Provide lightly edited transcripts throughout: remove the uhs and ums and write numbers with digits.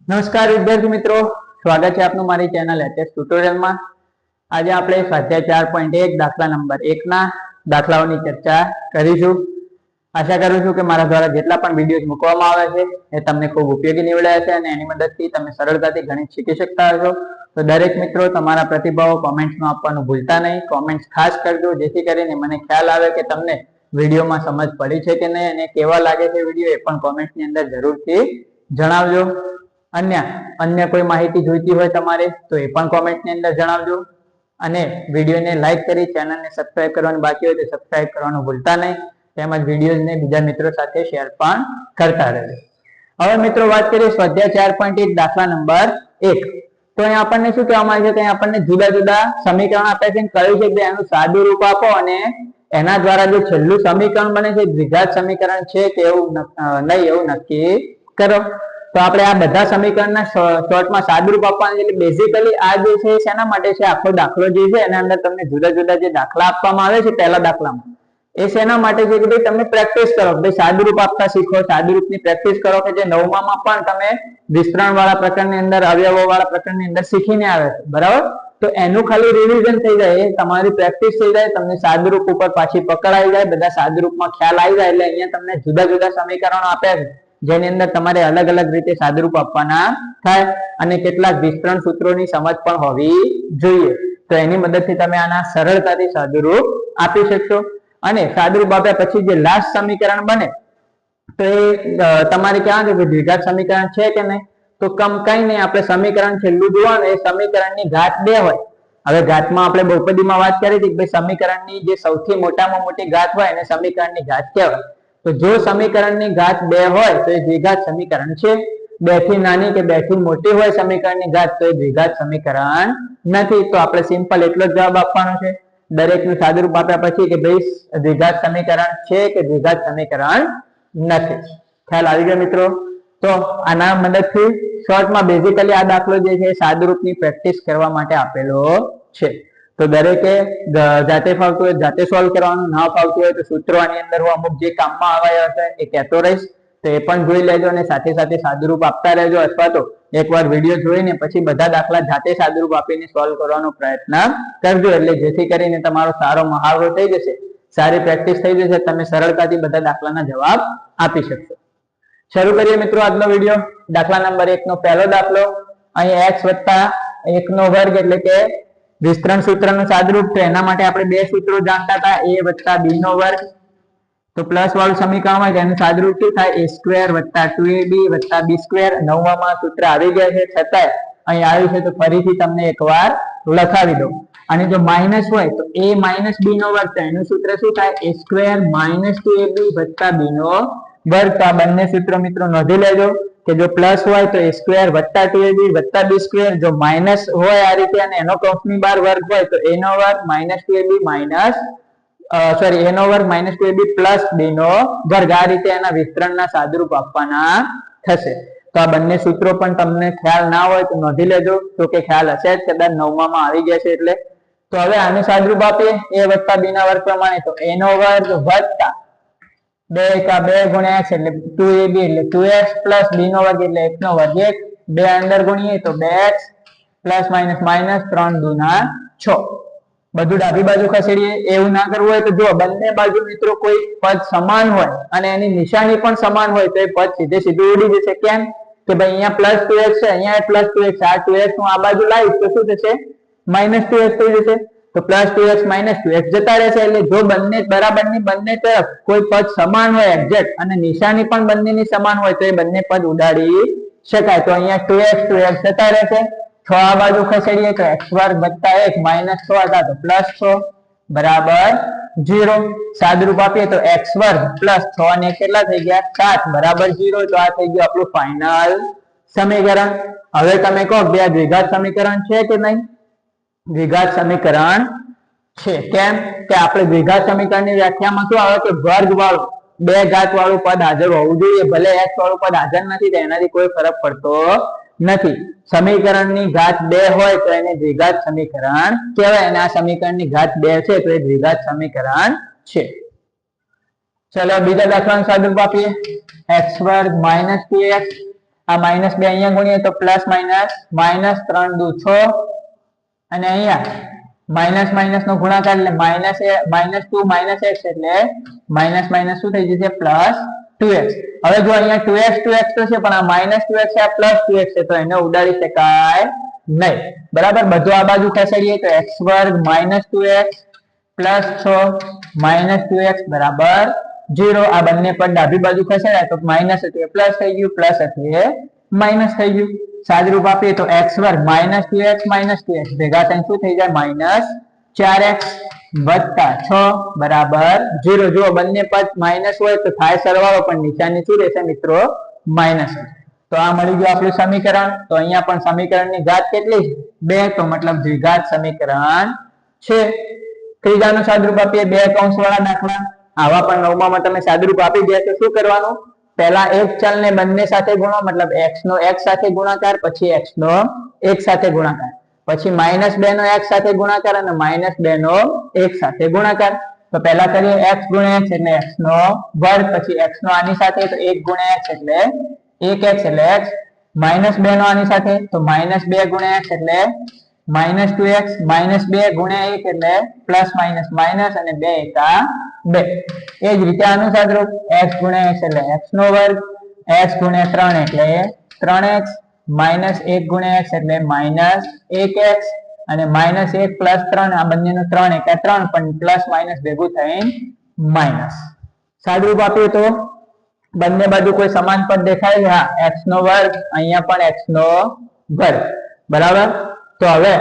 નમસ્કાર વિદ્યાર્થી મિત્રો, સ્વાગત છે આપનું મારી ચેનલ એચએસ ટ્યુટોરિયલમાં। આજે આપણે સ્વાધ્યાય 4.1 દાખલા નંબર 1 ના દાખલાઓની ચર્ચા કરીશું। આશા કરું છું કે મારા દ્વારા જેટલા પણ વિડીયોઝ મૂકવામાં આવે છે એ તમને ખૂબ ઉપયોગી નીવડ્યા છે અને એની મદદથી તમે સરળતાથી ગણિત શીખી શકતા હશો। તો દરેક મિત્રો તમારા પ્રતિભાવો કોમેન્ટ્સમાં આપવાનું ભૂલતા નહીં। કોમેન્ટ્સ ખાસ કરજો, જેથી કરીને મને ખ્યાલ આવે કે તમને વિડીયોમાં સમજ પડી છે કે નહીં અને કેવા લાગે છે વિડીયો, એ પણ કોમેન્ટ્સની અંદર જરૂરથી જણાવજો। અન્ય કોઈ માહિતી જોઈતી હોય તમારે તો એ પણ કોમેન્ટની અંદર જણાવજો અને વિડીયોને લાઈક કરી ચેનલને સબસ્ક્રાઇબ કરવાનું બાકી હોય તો સબસ્ક્રાઇબ કરવાનું ભૂલતા નહીં, તેમજ વિડીયોને બીજા મિત્રો સાથે શેર પણ કરતા રહેજો। હવે મિત્રો વાત કરીએ સ્વાધ્યાય 4.1 દાખલા નંબર 1। તો અહીં આપણને શું કહેવામાં આવે છે કે આપણને જુદા જુદા સમીકરણ આપે છે, કહ્યું છે કે એનું સાદું રૂપ આપો અને એના દ્વારા જે છેલ્લું સમીકરણ બને છે દ્વિઘાત સમીકરણ છે કે એવું નહીં એવું નક્કી કરો। તો આપણે આ બધા સમીકરણના શોર્ટમાં સાદુરૂપ આપવાનું છે। એટલે બેઝિકલી આ જે છે શેના માટે છે, આખો દાખલો જે છે એના અંદર તમને જુદા જુદા જે દાખલા આપવામાં આવે છે પહેલા દાખલામાં, એ શેના માટે છે કે ભાઈ તમે પ્રેક્ટિસ કરો, ભાઈ સાદુરૂપ આપતા શીખો, સાદુરૂપની પ્રેક્ટિસ કરો કે જે 9માં પણ તમે વિસ્તરણ વાળા પ્રકરણની અંદર, અવયવો વાળા પ્રકરણની અંદર શીખીને આવે છે, બરાબર। તો એનું ખાલી રિવિઝન થઈ જાય, તમારી પ્રેક્ટિસ થઈ જાય, તમને સાદુરૂપ ઉપર પાછી પકડાઈ જાય, બધા સાદુરૂપમાં ખ્યાલ આવી જાય। એટલે અહીંયા તમને જુદા જુદા સમીકરણો આપ્યા છે જેની અંદર તમારે અલગ અલગ રીતે સાદુરૂપ આપવાના થાય અને કેટલાક વિસ્તરણ સૂત્રોની સમજ પણ હોવી જોઈએ। તો એની મદદથી તમે આના સરળતાથી સાદુરૂપ આપી શકશો। અને સાદુરૂપ આપ્યા પછી જે લાસ્ટ સમીકરણ બને તો એ તમારે ક્યાં છે કે દ્વિઘાત સમીકરણ છે કે નહીં, તો કઈ નહીં, આપણે સમીકરણ છેલ્લું જોવાનું, એ સમીકરણની ઘાત 2 હોય। હવે ઘાતમાં આપણે બહુપદીમાં વાત કરી હતી કે ભાઈ સમીકરણની જે સૌથી મોટામાં મોટી ઘાત હોય એને સમીકરણની ઘાત કહેવાય। તો જો સમીકરણની ઘાત 2 હોય તો એ દ્વિઘાત સમીકરણ છે। 2 થી નાની કે 2 થી મોટી હોય સમીકરણની ઘાત તો એ દ્વિઘાત સમીકરણ નથી। તો આપણે સિમ્પલ એટલો જ જવાબ આપવાનો છે દરેકનું સાદુરૂપ આપ્યા પછી કે ભાઈ દ્વિઘાત સમીકરણ છે કે દ્વિઘાત સમીકરણ નથી। ખ્યાલ આવી ગયો મિત્રો? તો આના મદદથી શોર્ટમાં બેઝિકલી આ દાખલો જે છે સાદુરૂપની પ્રેક્ટિસ કરવા માટે આપેલો છે। તો દરેકે જાતે ફાવતું હોય જાતે સોલ્વ કરવાનું, ના ફાવતું હોય તો સૂત્રો આની અંદર હું અમુક જે કામમાં આવ્યા હશે એ કહેતો રહીશ, તો એ પણ જોઈ લેજો અને સાથે સાથે સાદુરૂપ આપતા રહેજો, અથવા તો એકવાર વિડીયો જોઈને પછી બધા દાખલા જાતે સાદુરૂપ આપીને સોલ્વ કરવાનો પ્રયત્ન કરજો। એટલે જેથી કરીને તમારો સારો મહાવરો થઈ જશે, સારી પ્રેક્ટિસ થઈ જશે, તમે સરળતાથી બધા દાખલાના જવાબ આપી શકશો। શરૂ કરીએ મિત્રો આજનો વિડીયો। દાખલા નંબર 1 નો પહેલો દાખલો। અહીં x વત્તા 1 નો વર્ગ એટલે કે વિસ્તરણ સૂત્રનું સાદુરૂપ, તો એના માટે આપણે બે સૂત્રો જાણતા હતા, a વત્તા b નો વર્ગ। તો પ્લસ વાળું સમીકરણ હોય એનું સાદુરૂપ શું થાય, a સ્ક્વેર વત્તા 2ab વત્તા b સ્ક્વેર। 9માં સૂત્ર આવી ગયા છે છતાંય અહીં આવ્યું છે તો ફરીથી તમને એકવાર લખાવી દઉં। અને જો માઇનસ હોય તો a માઇનસ b નો વર્ગ, તો એનું સૂત્ર શું થાય, a સ્ક્વેર માઇનસ 2ab વત્તા b નો વર્ગ। તો આ બંને સૂત્રો મિત્રો નોંધી લેજો કે જો પ્લસ હોય તો a સ્ક્વેર વત્તા 2ab વત્તા b સ્ક્વેર, જો માઇનસ હોય આ રીતે અને એનો કૌંસની બહાર વર્ગ હોય તો a નો વર્ગ માઇનસ 2ab માઇનસ a નો વર્ગ માઇનસ 2ab પ્લસ b નો વર્ગ। આ રીતે એના વિસ્તરણના સાદુરૂપ આપવાના થશે। તો આ બંને સૂત્રો પણ તમને ખ્યાલ ના હોય તો નોંધી લેજો, તો કે ખ્યાલ હશે જ, કદાચ 9માં આવી ગયા છે એટલે। તો હવે આનું સાદુરૂપ આપીએ a વત્તા b ના વર્ગ પ્રમાણે, તો a નો વર્ગ વત્તા 2 × 2 × x એટલે 2ab એટલે 2x પ્લસ b નો વર્ગ એટલે x નો વર્ગ 1, 2 અંદર ગુણીએ તો 2x પ્લસ માઇનસ માઇનસ 3 × 2 = 6। બધું ડાબી બાજુ ખસેડીએ। એવું ના કરવું હોય તો જો બંને બાજુ મિત્રો કોઈ પદ સમાન હોય અને એની નિશાની પણ સમાન હોય તો એ પદ સીધે સીધું ઉડી જશે। કેમ કે ભાઈ અહીંયા પ્લસ 2x છે, અહીંયા પ્લસ 2x, આ 2x હું આ બાજુ લાવીશ તો શું થશે, માઇનસ 2x થઈ જશે। તો પ્લસ 2x માઇનસ 2x જતા રહેશે। એટલે જો બંને બરાબરની બંને તરફ કોઈ પદ સમાન હોય એક્ઝેક્ટ અને નિશાની પણ બંનેની સમાન હોય તો એ બંને પદ ઉડાડી શકાય। તો અહીંયા 2x 2x જતા રહેશે, 6 આ બાજુ ખસેડીએ તો x વર્ગ વત્તા 1 માઇનસ 6 હતા તો પ્લસ 6 બરાબર 0। સાદુરૂપ આપીએ તો x વર્ગ પ્લસ 6 ને કેટલા થઈ ગયા, 7 બરાબર 0। તો આ થઈ ગયું આપણું ફાઇનલ સમીકરણ। હવે તમે કહો બે દ્વિઘાત સમીકરણ છે કે નહીં? દ્વિઘાત સમીકરણ છે। કેમ કે આપણે દ્વિઘાત સમીકરણની વ્યાખ્યામાં શું આવે કે વર્ગ વાળું, બે ઘાત વાળું પદ હાજર હોવું જોઈએ। ભલે x વાળું પદ હાજર નથી તો એનાથી કોઈ ફરક પડતો નથી। સમીકરણની ઘાત 2 હોય તો એને દ્વિઘાત સમીકરણ કહેવાય અને આ સમીકરણની ઘાત 2 છે તો એ દ્વિઘાત સમીકરણ છે। ચલો બીજા દાખલાનું સાદુરૂપ આપીએ। x વર્ગ માઇનસ 2x આ -2 અહીંયા ગુણીએ તો પ્લસ માઇનસ -3 દુ 6 અને અહીંયા માઇનસ માઇનસ નો ગુણાકાર એટલે -2 -x એટલે માઇનસ માઇનસ શું થઈ જશે પ્લસ 2x. હવે જો અહીંયા 2x તો છે પણ આ -2x છે આ પ્લસ 2x છે તો એને ઉડાડી શકાય નહીં. બરાબર, બધું આ બાજુ ખસેડીએ તો x² -2x પ્લસ 6 -2x બરાબર 0. આ બંને પર ડાબી બાજુ ખસેડાય તો માઇનસ હતું એ પ્લસ થઈ ગયું, પ્લસ હતું એ માઇનસ થઈ ગયું. સાદરૂપ આપીએ તો x² -2x ભેગા થઈને શું થઈ જાય -4x વત્તા 6 બરાબર 0. જો બંને પદ માઇનસ હોય તો થાય સરવાળો પણ નિશાની શું રહેશે મિત્રો માઇનસ. તો આ મળી ગયું આપણું સમીકરણ. તો અહીંયા પણ સમીકરણની ઘાત કેટલી છે 2 તો મતલબ દ્વિઘાત સમીકરણ છે. ત્રીજાનું સાદરૂપ આપીએ 2 કૌંસ વાળા દાખલા. આવા પણ નવમામાં તમે સાદરૂપ આપી દે તો શું કરવાનું, પહેલા એક ચલ ને બંને સાથે ગુણો મતલબ x નો x સાથે ગુણાકાર, પછી x નો x સાથે ગુણાકાર, પછી -2 નો x સાથે ગુણાકાર અને -2 નો x સાથે ગુણાકાર. તો પહેલા કરીએ x ગુણ્યા x એટલે x નો વર્ગ, પછી x નો આની સાથે તો 1 ગુણ્યા x એટલે 1x એટલે x, -2 નો આની સાથે તો -2 ગુણ્યા x એટલે -2x, -2 ગુણ્યા 1 એટલે પ્લસ માઇનસ માઇનસ અને 2 એકા 2. એ જ રીતે આનું સાદરૂપ x ગુણ્યા x એટલે x નો વર્ગ, x ગુણ્યા 3 એટલે 3x, -1 ગુણ્યા x એટલે -1x અને -1 પ્લસ 3 આ બંનેનું 3 એકા 3 પણ પ્લસ માઇનસ ભેગું થઈને માઇનસ. સાદરૂપ આપીએ તો બંને બાજુ કોઈ સમાન પદ દેખાય છે, હા x નો વર્ગ, અહીંયા પણ x નો વર્ગ બરાબર. તો હવે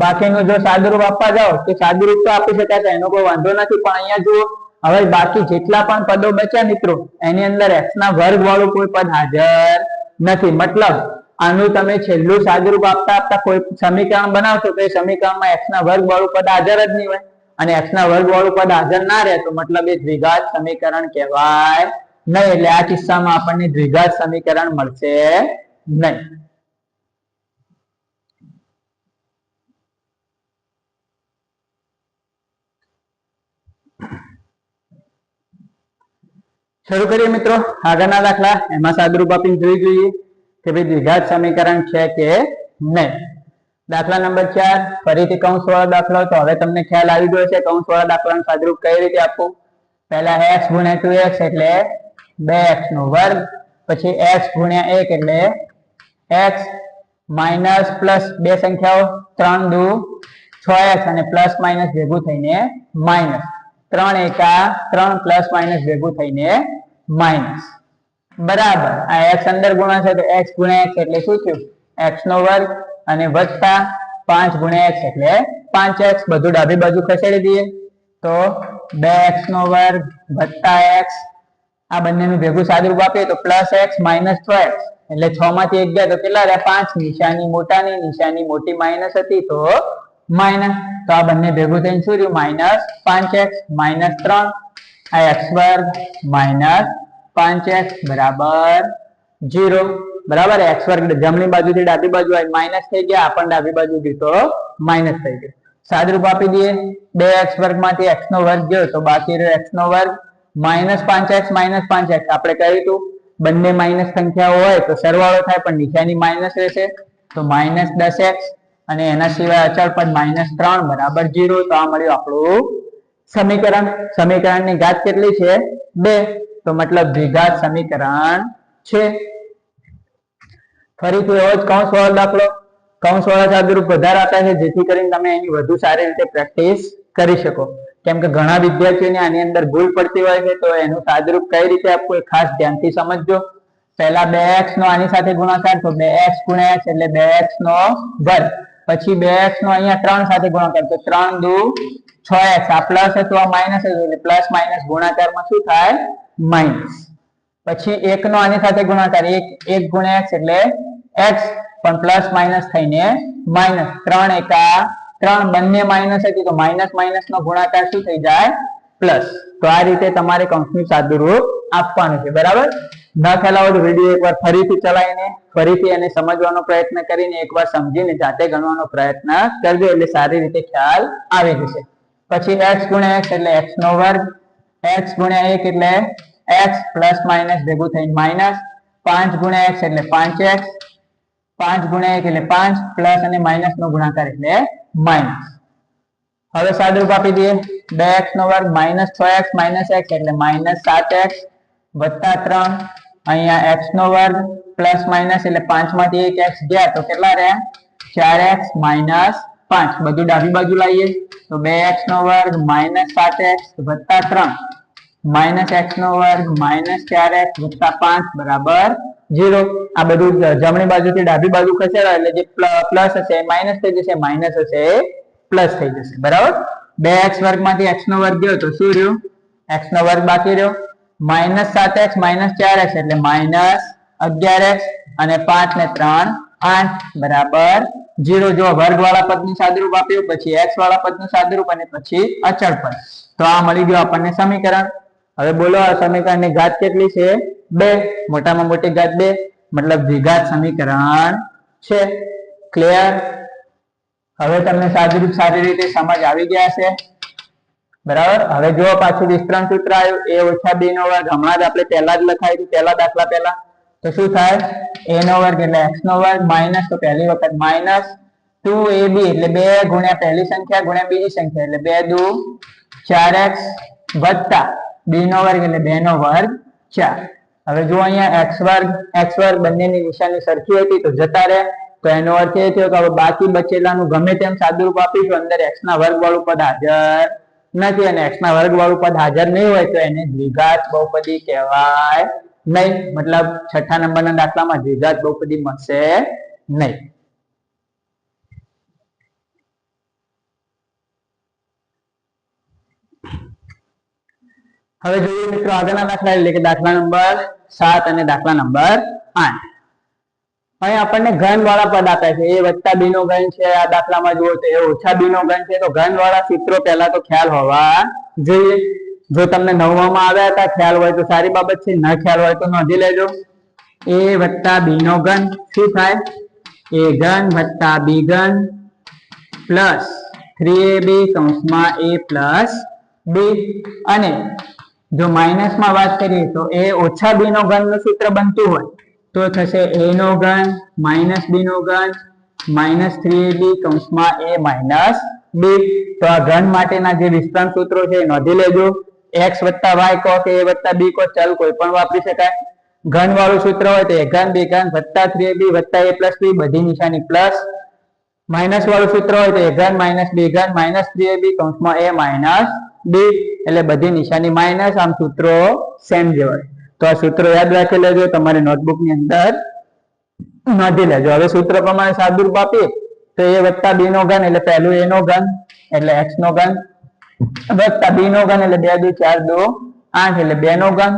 બાકીનું જો સાદરૂપ આપવા જાઓ તો સાદરૂપ તો આપી શકાય એનો કોઈ વાંધો નથી, પણ અહીંયા જુઓ હવે બાકી જેટલા પણ પદો બચ્યા મિત્રો એની અંદર x ના વર્ગ વાળું કોઈ પદ હાજર નથી. મતલબ આનું તમે છેલ્લું સાદરૂપ આપતા આપતા કોઈ સમીકરણ બનાવશો તો એ સમીકરણમાં x ના વર્ગ વાળું પદ હાજર જ નહીં હોય અને x ના વર્ગ વાળું પદ હાજર ના રહે તો મતલબ એ દ્વિઘાત સમીકરણ કહેવાય નહીં. એટલે આ કિસ્સામાં આપણને દ્વિઘાત સમીકરણ મળશે નહીં. શરૂ કરીએ મિત્રો આગળના દાખલા. એમાં સાદરૂપ આપીને જોઈ જોઈએ કે ભાઈ દ્વિઘાત સમીકરણ છે કે નહીં. દાખલા નંબર 4 ફરીથી કૌંસ વાળો દાખલો. તો હવે તમને ખ્યાલ આવી ગયો છે કૌંસ વાળા દાખલાનું સાદરૂપ કઈ રીતે આપવું. પહેલા x ગુણ્યા 2x એટલે 2x નો વર્ગ, પછી x ગુણ્યા 1 એટલે x માઇનસ પ્લસ બે સંખ્યાઓ 3 દુ 6x અને પ્લસ માઇનસ ભેગું થઈને માઇનસ, 3 એકા 3 પ્લસ માઇનસ ભેગું થઈને માઇનસ બરાબર. આ x અંદર ગુણાશે તો x ગુણ્યા x એટલે શું થયું x નો વર્ગ અને વત્તા 5 ગુણ્યા x એટલે 5x. બધું ડાબી બાજુ ખસેડી દઈએ તો 2x નો વર્ગ વત્તા x, આ બંનેનું ભેગું સાદરૂપ આપીએ તો પ્લસ x માઇનસ 6x એટલે 6 માંથી 1 ગયા તો કેટલા રહ્યા 5. નિશાની મોટાની નિશાની મોટી માઇનસ હતી તો માઇનસ, તો આ બંને ભેગું થઈને શું રહ્યું -5x -3 આ x² -5x બરાબર 0 બરાબર. x² જમણી બાજુથી ડાબી બાજુ આવી માઇનસ થઈ ગયા, આ પણ ડાબી બાજુ ગયું તો માઇનસ થઈ ગયું. સાદરૂપ આપી દઈએ 2x² માંથી x નો વર્ગ ગયો તો બાકી રહ્યો x નો વર્ગ -5x -5x. આપણે કહ્યું હતું બંને માઇનસ સંખ્યાઓ હોય તો સરવાળો થાય પણ નિશાની માઇનસ રહેશે તો -10x અને એના સિવાય અચળ પદ -3 બરાબર 0. તો આ મળ્યું આપણું સમીકરણ. સમીકરણની ઘાત કેટલી છે 2 તો મતલબ દ્વિઘાત સમીકરણ છે. ફરીથી એવો જ કૌંસ વાળો દાખલો. કૌંસ વાળા સાદરૂપ વધારે આપે છે જેથી કરીને તમે એની વધુ સારી રીતે પ્રેક્ટિસ કરી શકો, કેમ કે ઘણા વિદ્યાર્થીઓને આની અંદર ભૂલ પડતી હોય છે. તો એનું સાદરૂપ કઈ રીતે આપવું એ ખાસ ધ્યાનથી સમજજો. પહેલા 2x નો આની સાથે ગુણાકાર તો 2x ગુણ્યા x એટલે 2x નો વર્ગ, પછી 2x નો અહીંયા 3 સાથે ગુણાકાર તો 3 દુ 6x, આ પ્લસ હતું આ માઇનસ હતું એટલે પ્લસ માઇનસ ગુણાકારમાં શું થાય માઇનસ. પછી 1 નો આની સાથે ગુણાકાર 1 ગુણ્યા x એટલે x પણ પ્લસ માઇનસ થઈને માઇનસ, 3 એકા 3 બંને માઇનસ હતી તો માઇનસ માઇનસ નો ગુણાકાર શું થઈ જાય પ્લસ. તો આ રીતે તમારે કૌંસનું સાદુરૂપ આપવાનું છે બરાબર. ના ખ્યાલ હોય તો વિડીયો એકવાર ફરીથી ચલાવીને ફરીથી એને સમજવાનો પ્રયત્ન કરીને એકવાર સમજીને જાતે ગણવાનો પ્રયત્ન કરજો એટલે સારી રીતે ખ્યાલ આવી જશે. પછી x ગુણ્યા x એટલે x નો વર્ગ, x ગુણ્યા 1 એટલે x પ્લસ માઇનસ ભેગું થઈને માઇનસ, 5 ગુણ્યા x એટલે 5x, 5 ગુણ્યા 1 એટલે 5 પ્લસ અને માઇનસ નો ગુણાકાર એટલે માઇનસ. હવે સાદુરૂપ આપી દઈએ 2x નો વર્ગ માઇનસ 6x માઇનસ x એટલે માઇનસ 7x વત્તા 3 અહીંયા x નો વર્ગ પ્લસ માઇનસ એટલે 5 માંથી 1 x ગયા તો કેટલા રહ્યા 4x માઇનસ 5. બધું ડાબી બાજુ લાવીએ તો 2x નો વર્ગ માઇનસ 7x વત્તા 3 માઇનસ x નો વર્ગ માઇનસ 4x વત્તા 5 બરાબર 0. આ બધું જમણી બાજુથી ડાબી બાજુ ખસેડો એટલે જે પ્લસ હશે માઇનસ થઈ જશે, માઇનસ હશે પ્લસ થઈ જશે. બરાબર 2x વર્ગ માંથી x નો વર્ગ ગયો તો શું રહ્યું x નો વર્ગ બાકી રહ્યો માઇનસ 7x માઇનસ 4x એટલે માઇનસ 11x અને 5 ને 3 8 બરાબર 0. જો વર્ગ વાળા પદનું સાદુરૂપ આપ્યું પછી x વાળા પદનું સાદુરૂપ અને પછી અચળ પદ તો આ મળી ગયું આપણને સમીકરણ. હવે બોલો આ સમીકરણની ઘાત કેટલી છે 2. મોટામાં મોટી ઘાત 2 મતલબ દ્વિઘાત સમીકરણ છે. ક્લિયર? હવે તમને સાદુરૂપ સારી રીતે સમજ આવી ગયા છે. બરાબર. હવે જો પાછું વિસ્તરણ સૂત્ર આવ્યું a ઓછા b નો વર્ગ હમણાં જ આપણે પહેલા જ લખાયું પહેલા દાખલા પહેલા તો શું થાય a નો વર્ગ એટલે x નો વર્ગ માઇનસ તો પહેલી વખત માઇનસ 2ab એટલે 2 ગુણ્યા પહેલી સંખ્યા ગુણ્યા બીજી સંખ્યા એટલે 2 દુ 4x વત્તા b નો વર્ગ એટલે 2 નો વર્ગ 4. હવે જો અહીંયા x વર્ગ બંનેની નિશાની સરખી હતી તો જતા રહે તો એનો અર્થ એ થયો કે હવે બાકી બચેલાનું ગમે તેમ સાદુરૂપ આપીશું અંદર x ના વર્ગ વાળું પદ હાજર નથી અને x ના વર્ગ વાળું પદ હાજર નહીં હોય તો એને દ્વિઘાત બહુપદી કહેવાય નહીં. મતલબ છઠ્ઠા નંબરના દાખલામાં દ્વિઘાત બહુપદી મળશે નહીં. હવે જોઈએ મિત્રો આગળના દાખલા એટલે કે દાખલા નંબર 7 અને દાખલા નંબર 8. અહીં આપણને ઘન વાળા પદ આપ્યા છે a વત્તા b નો ઘન છે. આ દાખલામાં જુઓ તો a ઓછા b નો ઘન છે તો ઘન વાળા સૂત્રો પહેલા તો ખ્યાલ હોવા જોઈએ. જો તમને 9માં આવ્યા હતા ખ્યાલ હોય તો સારી બાબત છે, ન ખ્યાલ હોય તો નોંધી લેજો. a વત્તા b નો ઘન શું થાય a ઘન વત્તા b ઘન પ્લસ 3ab કૌંસમાં a પ્લસ b અને જો માઇનસ માં વાત કરીએ તો a ઓછા b નો ઘન નું સૂત્ર બનતું હોય તો થશે a નો ઘન માઇનસ b નો ઘન માઇનસ 3ab કૌંસમાં a માઇનસ b. તો આ ઘન માટેના જે વિસ્તરણ સૂત્રો છે એ નોંધી લેજો. x વત્તા y cos a વત્તા b cos ચલ કોઈ પણ વાપરી શકાય. ઘન વાળું સૂત્ર હોય તો a ઘન b ઘન વત્તા 3ab વત્તા a પ્લસ b બધી નિશાની પ્લસ. માઇનસ વાળું સૂત્ર હોય તો a ઘન માઇનસ b ઘન માઇનસ 3ab કૌંસમાં a માઇનસ b એટલે બધી નિશાની માઇનસ. આમ સૂત્રો સેમ જેવા તો આ સૂત્રો યાદ રાખી લેજો, તમારી નોટબુક ની અંદર નોંધી લેજો. હવે સૂત્ર પ્રમાણે સાદુરૂપ આપીએ તો a વત્તા b નો ઘન એટલે પહેલું a નો ઘન એટલે x નો ઘન વત્તા b નો ઘન એટલે 2 દુ 4 દુ 8 એટલે 2 નો ઘન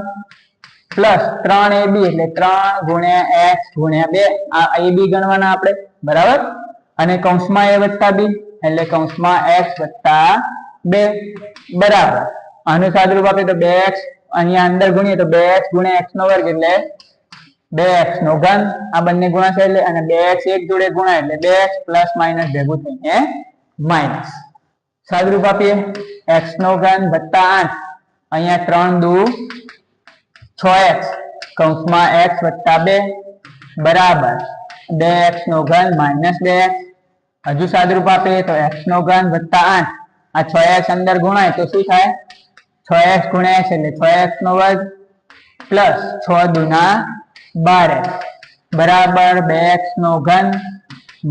પ્લસ 3ab એટલે 3 ગુણ્યા x ગુણ્યા 2 આ ab ગણવાના આપણે. બરાબર. અને કૌંસમાં a વત્તા b એટલે કૌંસમાં x વત્તા 2 બરાબર. આનું સાદુરૂપ આપીએ તો 2x અહીંયા અંદર ગુણીએ તો 2x ગુણ્યા x નો વર્ગ એટલે 2x નો ઘન આ બંને ગુણાશે એટલે અને 2x એક જોડે ગુણાય એટલે 2x પ્લસ માઇનસ ભેગું થઈને માઇનસ. સાદુરૂપ આપીએ x નો ઘન વત્તા 8 અહીંયા 3 દુ 6x કૌંસમાં x વત્તા 2 બરાબર 2x નો ઘન માઇનસ 2x. હજુ સાદુરૂપ આપીએ તો x નો ઘન વત્તા 8 આ 6x અંદર ગુણાય તો શું થાય 6x ગુણ્યા x એટલે 6x નો વર્ગ પ્લસ 6 દુના 12x બરાબર 2x નો ઘન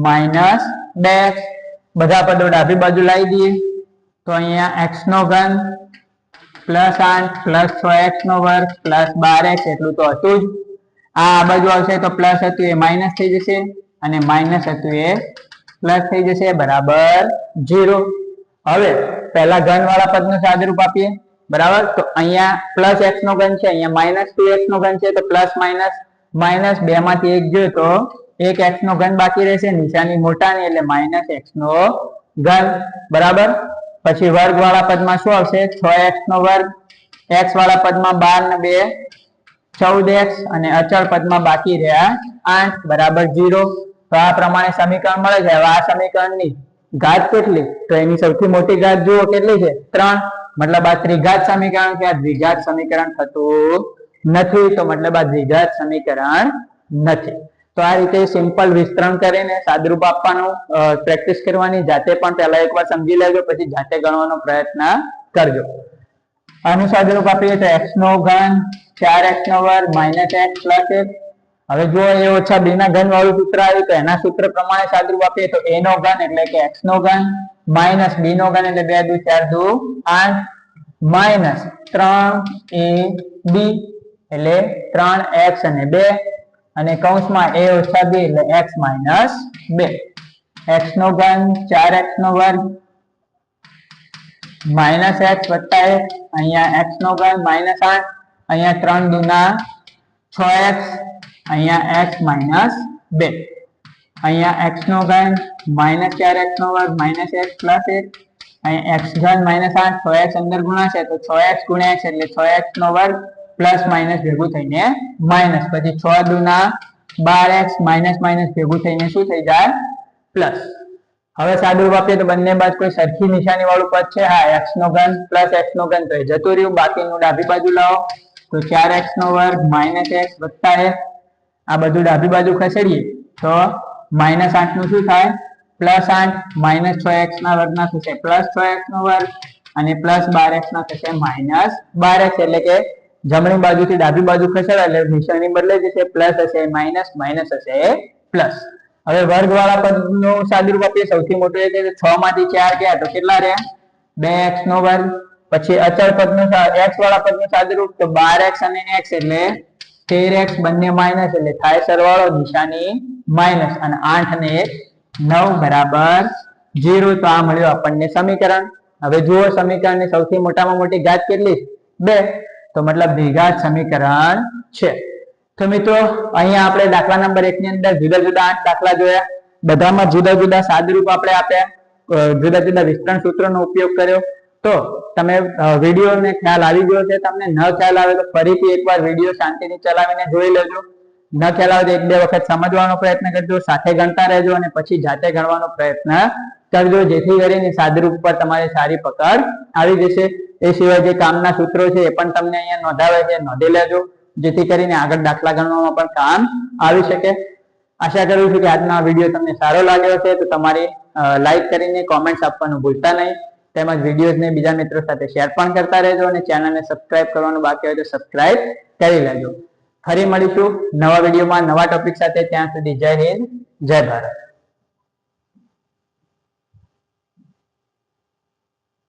માઇનસ 2x. બધા પદો ડાબી બાજુ લાવી દઈએ તો અહીંયા x નો ઘન પ્લસ 8 પ્લસ 6x નો વર્ગ પ્લસ 12x એટલું તો હતું જ. આ બાજુ આવશે તો પ્લસ હતું એ માઇનસ થઈ જશે અને માઇનસ હતું એ પ્લસ થઈ જશે બરાબર 0. હવે પહેલા ઘન વાળા પદનું સાદુરૂપ આપીએ. બરાબર. તો અહીંયા પ્લસ x નો ઘન છે અહીંયા માઇનસ 2x નો ઘન છે તો પ્લસ માઇનસ માઇનસ 2 માંથી 1 જોઈએ તો એક x નો ઘન બાકી રહેશે નિશાની મોટાની એટલે માઇનસ x નો ઘન. બરાબર. પછી વર્ગ વાળા પદમાં શું આવશે 6x નો વર્ગ x વાળા પદમાં 12 ને 2 14x અને અચળ પદમાં બાકી રહ્યા 8 બરાબર 0. તો આ પ્રમાણે સમીકરણ મળે છે. હવે આ સમીકરણની ઘાત કેટલી તો એની સૌથી મોટી ઘાત જુઓ કેટલી છે 3. મતલબ આ ત્રિઘાત સમીકરણ કે આ દ્વિઘાત સમીકરણ થતું નથી તો મતલબ આ દ્વિઘાત સમીકરણ નથી. તો આ રીતે સિમ્પલ વિસ્તરણ કરીને સાદુરૂપ આપવાનું પ્રેક્ટિસ કરવાની, જાતે પણ પહેલા એકવાર સમજી લેજો, પછી જાતે ગણવાનો પ્રયત્ન કરજો. આનું સાદુરૂપ આપીએ તો x નો ઘન 4x નો વર્ગ માઇનસ x પ્લસ 1. હવે જો a ઓછા b ના ઘન વાળું સૂત્ર આવ્યું તો એના સૂત્ર પ્રમાણે સાદુરૂપ આપીએ તો a નો ઘન એટલે કે x નો ઘન માઇનસ b નો ઘન એટલે 2 2 4 2 8 માઇનસ 3ab એટલે 3x અને 2 અને કૌંસમાં a ઓછા b એટલે x માઇનસ 2. x નો ઘન 4x નો વર્ગ માઇનસ x વત્તા 1, અહીંયા x નો ઘન માઇનસ 8, અહીંયા 3 દુના 6x, અહીંયા x માઇનસ 2, અહીંયા x નો ઘન માઇનસ 4x નો વર્ગ માઇનસ x પ્લસ 1, અહીંયા x ઘન માઇનસ 8, 6x અંદર ગુણાશે તો 6x ગુણ્યા x એટલે 6x નો વર્ગ પ્લસ માઇનસ ભેગું થઈને માઇનસ, પછી 6 દુના 12x માઇનસ માઇનસ ભેગું થઈને શું થઈ જાય પ્લસ. હવે સાદુરૂપ આપીએ તો બંને બાજુ કોઈ સરખી નિશાની વાળું પદ છે. હા, x નો ઘન પ્લસ x નો ઘન તો એ જતું રહ્યું, બાકીનું ડાબી બાજુ લાવો તો 4x નો વર્ગ માઇનસ x વત્તા 1, આ બધું ડાબી બાજુ ખસેડીએ તો માઇનસ 8 નું શું થાય પ્લસ 8, માઇનસ 6x ના વર્ગના થશે પ્લસ 6x નો વર્ગ અને પ્લસ 12x ના થશે માઇનસ 12x, એટલે કે જમણી બાજુથી ડાબી બાજુ ખસેડો એટલે નિશાની બદલાઈ જશે, પ્લસ હશે માઇનસ, માઇનસ હશે પ્લસ. હવે વર્ગ વાળા પદનું સાદુરૂપ આપીએ, સૌથી મોટું એ કે 6 માંથી 4 ગયા તો કેટલા રહ્યા 2x નો વર્ગ. પછી અચળ પદનું x વાળા પદનું સાદુરૂપ તો 12x અને x એટલે 13x, બંને માઇનસ એટલે થાય સરવાળો, નિશાની માઇનસ, અને 8 અને 1 9 બરાબર 0. તો આ મળ્યું આપણને સમીકરણ. હવે જુઓ સમીકરણની સૌથી મોટામાં મોટી ઘાત કેટલી 2, તો મતલબ દ્વિઘાત સમીકરણ છે. તો મિત્રો અહીંયા આપણે દાખલા નંબર 1 ની અંદર જુદા જુદા 8 દાખલા જોયા, બધામાં જુદા જુદા સાદુરૂપ આપણે આપ્યા, જુદા જુદા વિસ્તરણ સૂત્રનો ઉપયોગ કર્યો. તો તમે વિડીયોને ખ્યાલ આવી ગયો છે, તમને ન ખ્યાલ આવે તો ફરીથી એકવાર વિડીયો શાંતિથી ચલાવીને જોઈ લેજો, ન ખ્યાલ આવે તો 1-2 વખત સમજવાનો પ્રયત્ન કરજો, સાથે ગણતા રહેજો અને પછી જાતે ગણવાનો પ્રયત્ન કરજો, જેથી કરીને સાદુરૂપ પર તમારી સારી પકડ આવી જશે. એ સિવાય જે કામના સૂત્રો છે એ પણ તમને અહીંયા નોંધાવે છે, નોંધી લેજો, જેથી કરીને આગળ દાખલા ગણવામાં પણ કામ આવી શકે. આશા કરું છું કે આજનો આ વિડીયો તમને સારો લાગ્યો છે, તો તમારી લાઈક કરીને કોમેન્ટ્સ આપવાનું ભૂલતા નહીં, તેમજ વિડીયોઝને બીજા મિત્રો સાથે શેર પણ કરતા રહેજો અને ચેનલને સબસ્ક્રાઇબ કરવાનું બાકી હોય તો સબસ્ક્રાઇબ કરી લેજો. ફરી મળીશું નવા વિડીયોમાં નવા ટોપિક સાથે, ત્યાં સુધી જય હિન્દ, જય ભારત.